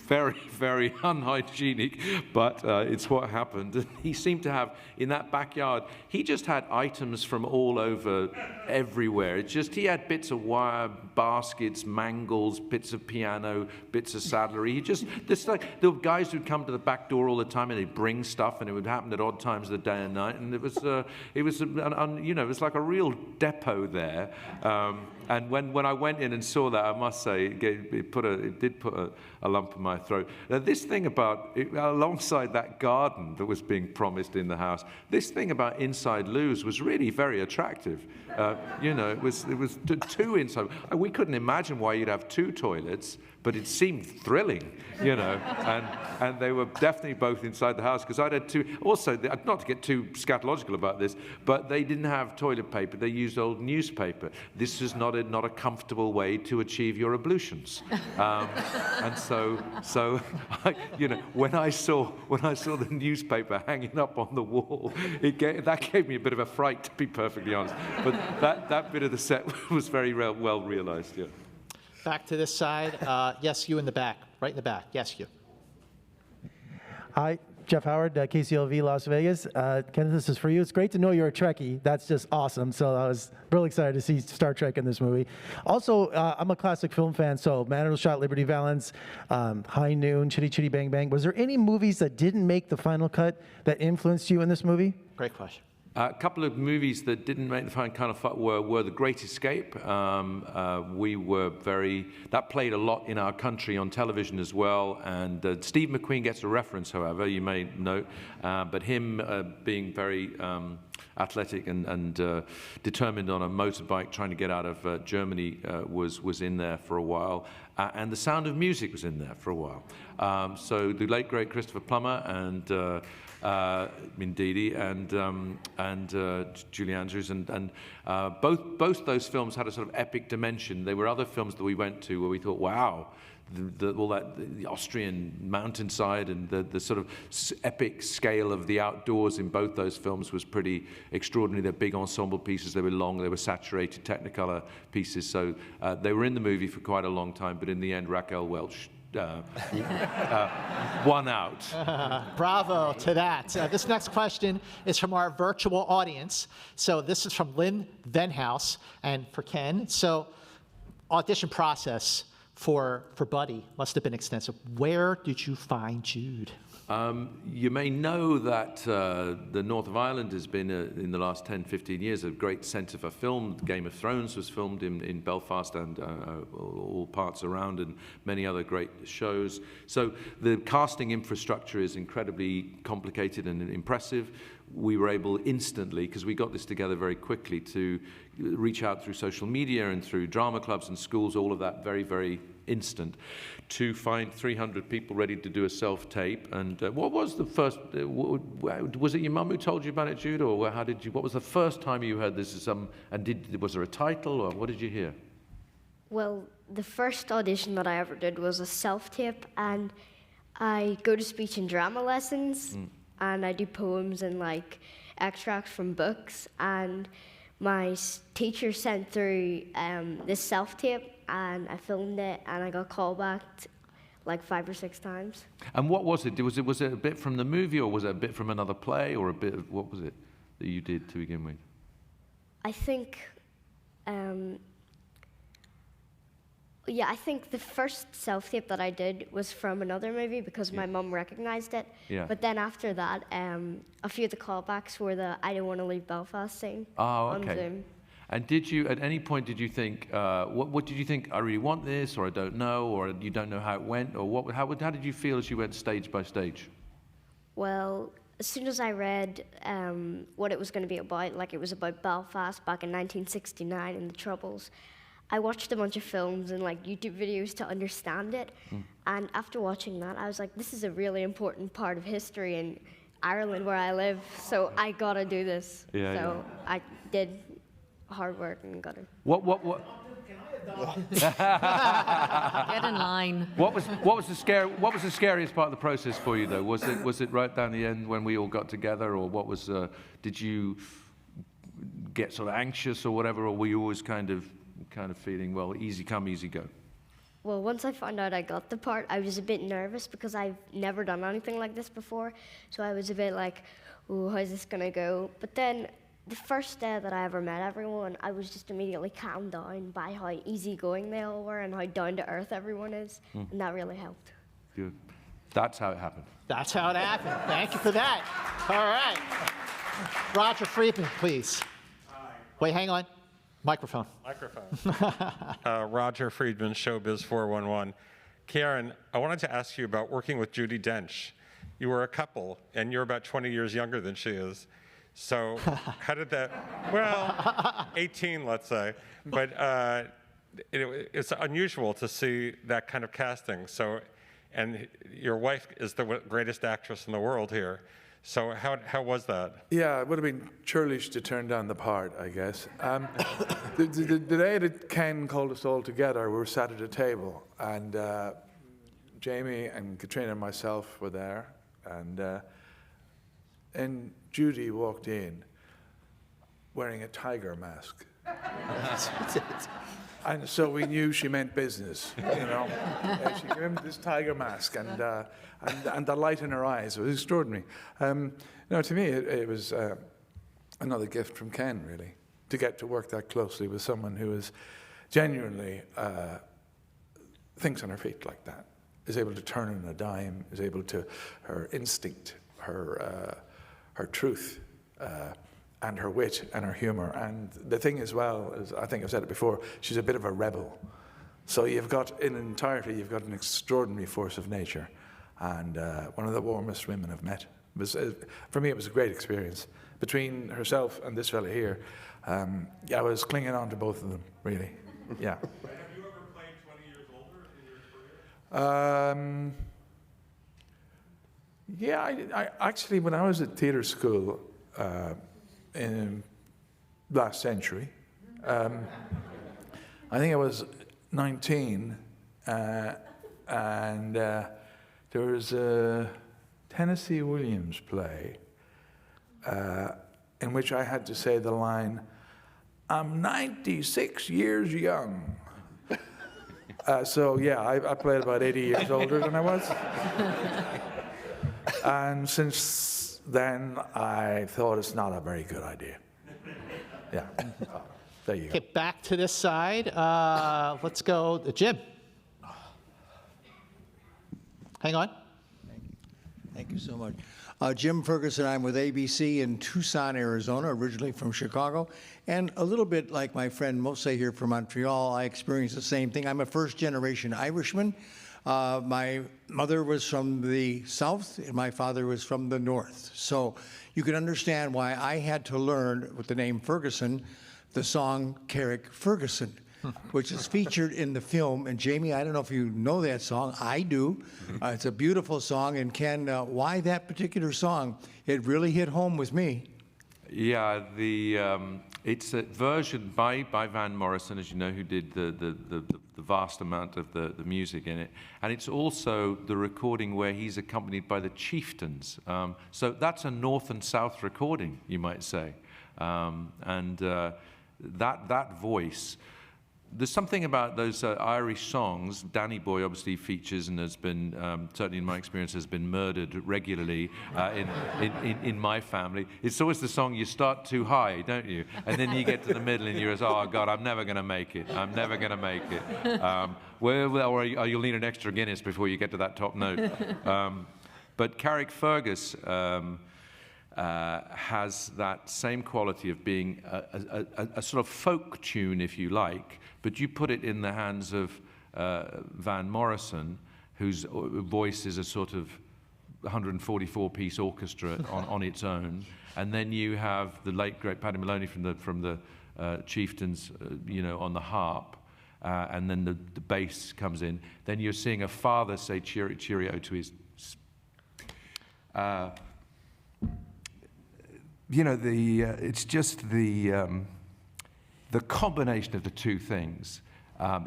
[SPEAKER 3] very, very unhygienic, but it's what happened. And he seemed to have, in that backyard, he just had items from all over, everywhere. It's just, he had bits of wire, baskets, mangles, bits of piano, bits of saddlery. There were guys who'd come to the back door all the time and they'd bring stuff, and it would happen at odd times of the day and night, and it was like a real depot there. And when I went in and saw that, I must say, it did put a lump in my throat. Now, this thing about, alongside that garden that was being promised in the house, this thing about inside loos was really very attractive. It was two inside. We couldn't imagine why you'd have two toilets, but it seemed thrilling, and they were definitely both inside the house, because I'd had two. Also, not to get too scatological about this, but they didn't have toilet paper. They used old newspaper. This is not a comfortable way to achieve your ablutions. And so when I saw the newspaper hanging up on the wall, that gave me a bit of a fright, to be perfectly honest. But that bit of the set was very well realized. Yeah.
[SPEAKER 1] Back to this side. Yes, you in the back. Right in the back. Yes, you.
[SPEAKER 14] Hi, Jeff Howard, KCLV Las Vegas. Kenneth, this is for you. It's great to know you're a Trekkie. That's just awesome. So I was really excited to see Star Trek in this movie. Also, I'm a classic film fan, so Man Who Shot Liberty Valance, High Noon, Chitty Chitty Bang Bang. Was there any movies that didn't make the final cut that influenced you in this movie?
[SPEAKER 1] Great question.
[SPEAKER 3] A couple of movies that didn't make the final cut were The Great Escape. That played a lot in our country on television as well. And Steve McQueen gets a reference, however, you may note. But him being very athletic and determined on a motorbike trying to get out of Germany was in there for a while. And The Sound of Music was in there for a while. So the late, great Christopher Plummer and Mindidi and Julie Andrews, and both those films had a sort of epic dimension. There were other films that we went to where we thought, wow, all that, the Austrian mountainside and the sort of epic scale of the outdoors in both those films was pretty extraordinary. They're big ensemble pieces, they were long, they were saturated Technicolor pieces, so they were in the movie for quite a long time, but in the end Raquel Welch won out.
[SPEAKER 1] Bravo to that. This next question is from our virtual audience. So this is from Lynn Venhouse and for Ken. So audition process for Buddy must have been extensive. Where did you find Jude?
[SPEAKER 3] You may know that the North of Ireland has been, in the last 10, 15 years, a great centre for film. Game of Thrones was filmed in Belfast and all parts around, and many other great shows. So the casting infrastructure is incredibly complicated and impressive. We were able instantly, because we got this together very quickly, to reach out through social media and through drama clubs and schools, all of that very, very instant, to find 300 people ready to do a self-tape. And what was the first, was it your mum who told you about it, Jude, or how did you, what was the first time you heard this, and was there a title, or what did you hear?
[SPEAKER 5] Well, the first audition that I ever did was a self-tape, and I go to speech and drama lessons, and I do poems and like extracts from books, and my teacher sent through this self-tape, and I filmed it, and I got called back like 5 or 6 times. And
[SPEAKER 3] what was it? Was it a bit from the movie, or was it a bit from another play, or a bit of, what was it that you did to begin with?
[SPEAKER 5] I think, yeah, I think the first self-tape that I did was from another movie because my mum recognized it.
[SPEAKER 3] Yeah.
[SPEAKER 5] But then after that, a few of the callbacks were the I Don't Want to Leave Belfast scene on Zoom.
[SPEAKER 3] And did you, at any point, did you think, what did you think, I really want this, or I don't know, or you don't know how it went, or how did you feel as you went stage by stage?
[SPEAKER 5] Well, as soon as I read what it was going to be about, like it was about Belfast back in 1969 and the Troubles, I watched a bunch of films and like YouTube videos to understand it. And after watching that, I was like, this is a really important part of history in Ireland where I live, so I gotta do this. So I did hard work and got it.
[SPEAKER 3] What?
[SPEAKER 4] Get in line.
[SPEAKER 3] What was the scariest part of the process for you, though? Was it right down the end when we all got together, or what was? Did you get sort of anxious or whatever, or were you always kind of feeling, well, easy come, easy go?
[SPEAKER 5] Well, once I found out I got the part, I was a bit nervous because I've never done anything like this before. So I was a bit like, oh, how's this gonna go? But then the first day that I ever met everyone, I was just immediately calmed down by how easygoing they all were and how down to earth everyone is, and that really helped.
[SPEAKER 3] Good. That's how it happened.
[SPEAKER 1] That's how it happened. Thank you for that. All right. Roger Friedman, please. Wait, hang on. Microphone.
[SPEAKER 15] Roger Friedman, Showbiz 411. Ciarán, I wanted to ask you about working with Judy Dench. You were a couple, and you're about 20 years younger than she is. So how did that, well, 18, let's say. But it's unusual to see that kind of casting. So, and your wife is the greatest actress in the world here. So how was that?
[SPEAKER 6] Yeah, it would have been churlish to turn down the part, I guess. The day that Ken called us all together, we were sat at a table, and Jamie and Caitriona and myself were there, and Judy walked in wearing a tiger mask. And so we knew she meant business, you know. She gave him this tiger mask and the light in her eyes. It was extraordinary. No, to me, it was another gift from Ken, really, to get to work that closely with someone who is genuinely thinks on her feet like that, is able to turn on a dime, is able to, her instinct, her truth, and her wit and her humor. And the thing as well is, I think I've said it before, she's a bit of a rebel. So you've got, in entirety, you've got an extraordinary force of nature, and one of the warmest women I've met. It was, for me, it was a great experience. Between herself and this fella here, I was clinging on to both of them, really. Yeah.
[SPEAKER 15] Have you ever played 20 years older in your career?
[SPEAKER 6] Yeah, I actually, when I was at theatre school in last century, I think I was 19, and there was a Tennessee Williams play in which I had to say the line, "I'm 96 years young." So yeah, I played about 80 years older than I was. And since then, I thought it's not a very good idea. Yeah, there you go.
[SPEAKER 1] Okay, back to this side. Let's go, Jim. Hang on.
[SPEAKER 16] Thank you so much. Jim Ferguson, I'm with ABC in Tucson, Arizona, originally from Chicago. And a little bit like my friend Mose here from Montreal, I experienced the same thing. I'm a first-generation Irishman. My mother was from the South, and my father was from the North. So you can understand why I had to learn, with the name Ferguson, the song Carrick-Ferguson, which is featured in the film. And Jamie, I don't know if you know that song. I do. It's a beautiful song. And Ken, why that particular song? It really hit home with me.
[SPEAKER 3] Yeah, it's a version by Van Morrison, as you know, who did the vast amount of the music in it. And it's also the recording where he's accompanied by the Chieftains. So that's a North and South recording, you might say. That voice. There's something about those Irish songs. Danny Boy obviously features and has been, certainly in my experience, has been murdered regularly in my family. It's always the song you start too high, don't you? And then you get to the middle and you're oh God, I'm never going to make it. I'm never going to make it. Or you'll need an extra Guinness before you get to that top note. But Carrick-Fergus has that same quality of being a sort of folk tune, if you like, but you put it in the hands of Van Morrison, whose voice is a sort of 144-piece orchestra on its own, and then you have the late great Paddy Maloney from the Chieftains, on the harp, and then the bass comes in. Then you're seeing a father say cheerio to his. It's just the combination of the two things.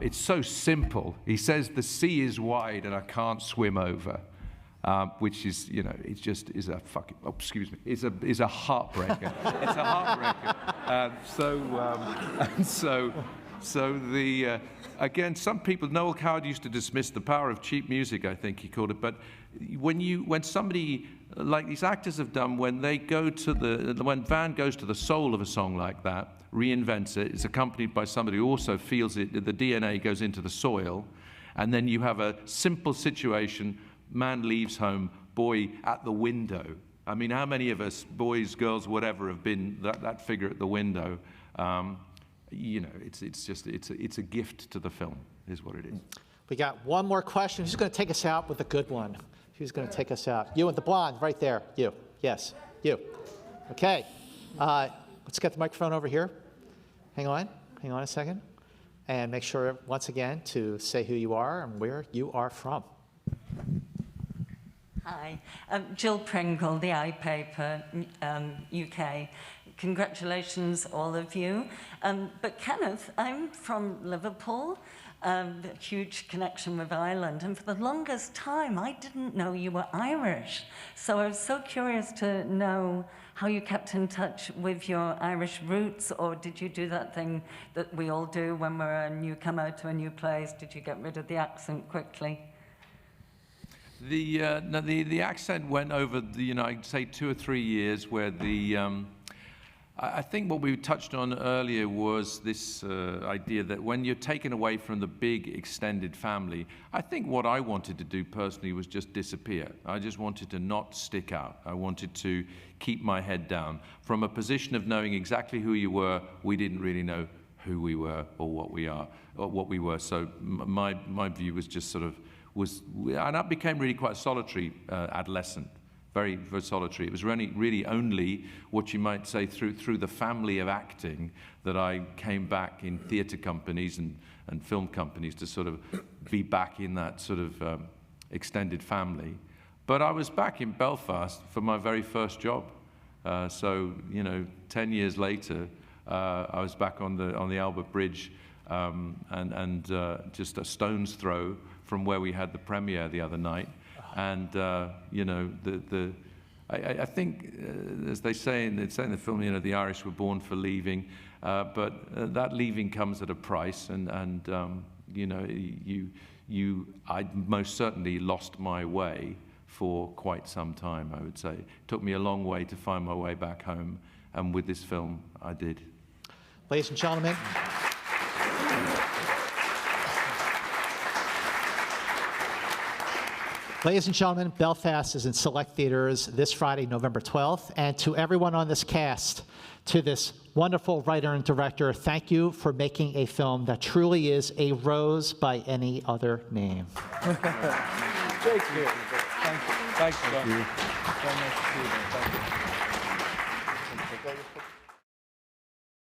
[SPEAKER 3] It's so simple. He says, "The sea is wide and I can't swim over," which is, it just is a fucking, is a heartbreaker. It's a heartbreaker. Again, some people, Noel Coward used to dismiss the power of cheap music, I think he called it, but when somebody, like these actors have done, when Van goes to the soul of a song like that, reinvents it, it's accompanied by somebody who also feels it, the DNA goes into the soil, and then you have a simple situation, man leaves home, boy at the window. I mean, how many of us, boys, girls, whatever, have been that figure at the window? It's a gift to the film, is what it is.
[SPEAKER 1] We got one more question. Who's going to take us out with a good one? Who's going to take us out? You and the blonde, right there. You. Yes, you. Okay. Let's get the microphone over here. Hang on a second. And make sure, once again, to say who you are and where you are from.
[SPEAKER 17] Hi. Jill Pringle, the iPaper, UK. Congratulations, all of you. But Kenneth, I'm from Liverpool. A huge connection with Ireland, and for the longest time I didn't know you were Irish. So I was so curious to know how you kept in touch with your Irish roots, or did you do that thing that we all do when we're a newcomer to a new place? Did you get rid of the accent quickly?
[SPEAKER 3] The accent went over I'd say 2 or 3 years where I think what we touched on earlier was this idea that when you're taken away from the big extended family, I think what I wanted to do personally was just disappear. I just wanted to not stick out. I wanted to keep my head down. From a position of knowing exactly who you were, we didn't really know who we were or what we are, or what we were. So my view was just sort of, and I became really quite a solitary adolescent. Very, very solitary. It was really only what you might say through the family of acting that I came back in theatre companies and film companies to sort of be back in that sort of extended family. But I was back in Belfast for my very first job. So, 10 years later, I was back on the Albert Bridge and just a stone's throw from where we had the premiere the other night. And I think, as they say in the film, the Irish were born for leaving, but that leaving comes at a price, and I most certainly lost my way for quite some time. I would say it took me a long way to find my way back home, and with this film, I did.
[SPEAKER 1] Ladies and gentlemen. Ladies and gentlemen, Belfast is in select theaters this Friday, November 12th. And to everyone on this cast, to this wonderful writer and director, thank you for making a film that truly is a rose by any other name.
[SPEAKER 6] Shakespeare. Thank you. Thank you. Very nice to see you. Thank you.